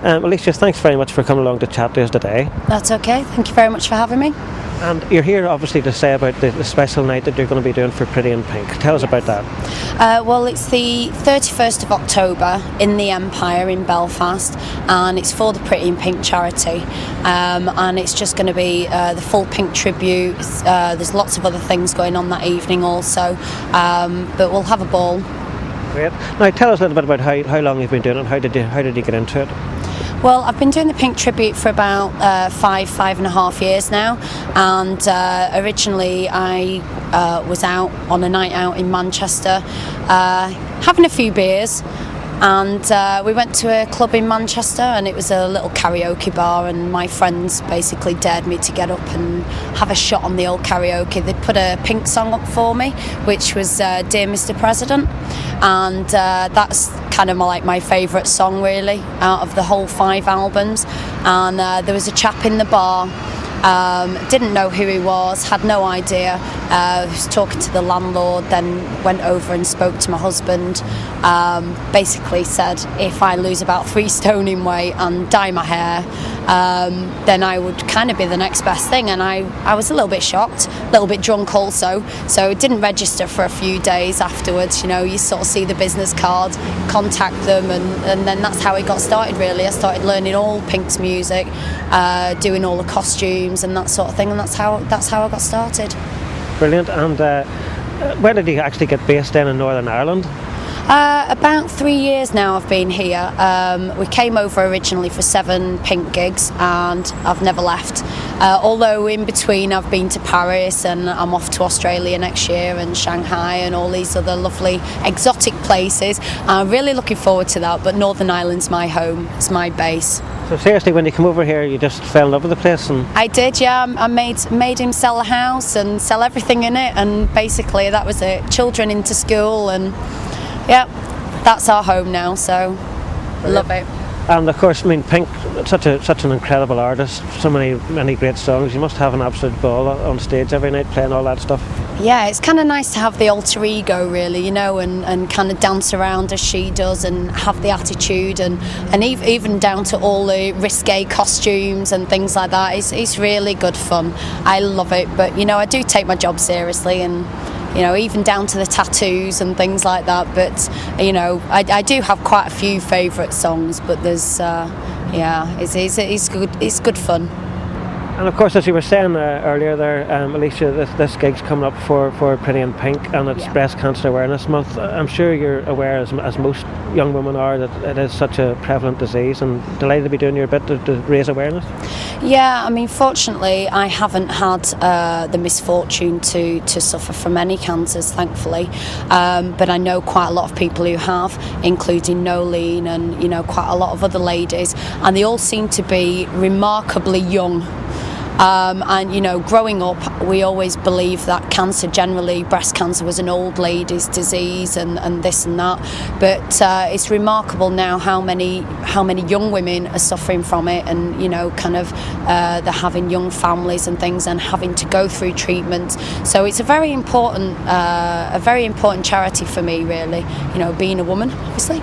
Alecia, thanks very much for coming along to chat to us today. That's okay. Thank you very much for having me. And you're here obviously to say about the special night that you're going to be doing for Pretty in Pink. Tell us about that. Well, it's the 31st of October in the Empire in Belfast, and it's for the Pretty in Pink charity. And it's just going to be the full Pink tribute. There's lots of other things going on that evening also, but we'll have a ball. Great. Now tell us a little bit about how long you've been doing it. How did you get into it? Well, I've been doing the Pink tribute for about 5.5 years now, and originally I was out on a night out in Manchester having a few beers, and we went to a club in Manchester, and it was a little karaoke bar, and my friends basically dared me to get up and have a shot on the old karaoke. They put a Pink song up for me, which was Dear Mr. President, and that's kind of my favourite song really out of the whole 5 albums. And there was a chap in the bar, didn't know who he was, had no idea, was talking to the landlord, then went over and spoke to my husband, basically said if I lose about 3 stone in weight and dye my hair, then I would kind of be the next best thing. And I was a little bit shocked, a little bit drunk also, so it didn't register for a few days afterwards. You know, you sort of see the business card, contact them, and then that's how it got started really. I started learning all Pink's music, doing all the costumes and that sort of thing, and that's how I got started. Brilliant. And where did you actually get based in Northern Ireland? About 3 years now I've been here. We came over originally for 7 Pink gigs, and I've never left. Although in between I've been to Paris, and I'm off to Australia next year, and Shanghai, and all these other lovely exotic places. I'm really looking forward to that, but Northern Ireland's my home, it's my base. So seriously, when you come over here, you just fell in love with the place? And I did, yeah. I made him sell a house and sell everything in it, and basically that was it. Children into school, and yeah, that's our home now, so love it. And of course, I mean, Pink, such an incredible artist, so many great songs. You must have an absolute ball on stage every night playing all that stuff. Yeah, it's kind of nice to have the alter ego really, you know, and kind of dance around as she does and have the attitude, and even down to all the risque costumes and things like that. It's really good fun. I love it, but you know, I do take my job seriously, and you know, even down to the tattoos and things like that. But you know, I do have quite a few favourite songs, but there's yeah, it's good fun. And of course, as you were saying earlier there, Alecia, this gig's coming up for Pretty in Pink, and it's Breast Cancer Awareness Month. I'm sure you're aware, as most young women are, that it is such a prevalent disease, and delighted to be doing your bit to raise awareness. Yeah, I mean, fortunately, I haven't had the misfortune to suffer from any cancers, thankfully. But I know quite a lot of people who have, including Nolene and, you know, quite a lot of other ladies, and they all seem to be remarkably young. And you know, growing up, we always believed that cancer, generally breast cancer, was an old lady's disease and this and that, but it's remarkable now how many young women are suffering from it, and you know, kind of they're having young families and things and having to go through treatment. So it's a very important charity for me, really, you know, being a woman obviously,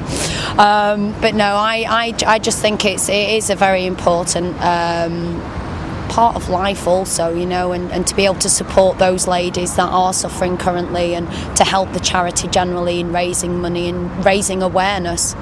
but no, I just think it is a very important part of life also, you know, and to be able to support those ladies that are suffering currently, and to help the charity generally in raising money and raising awareness.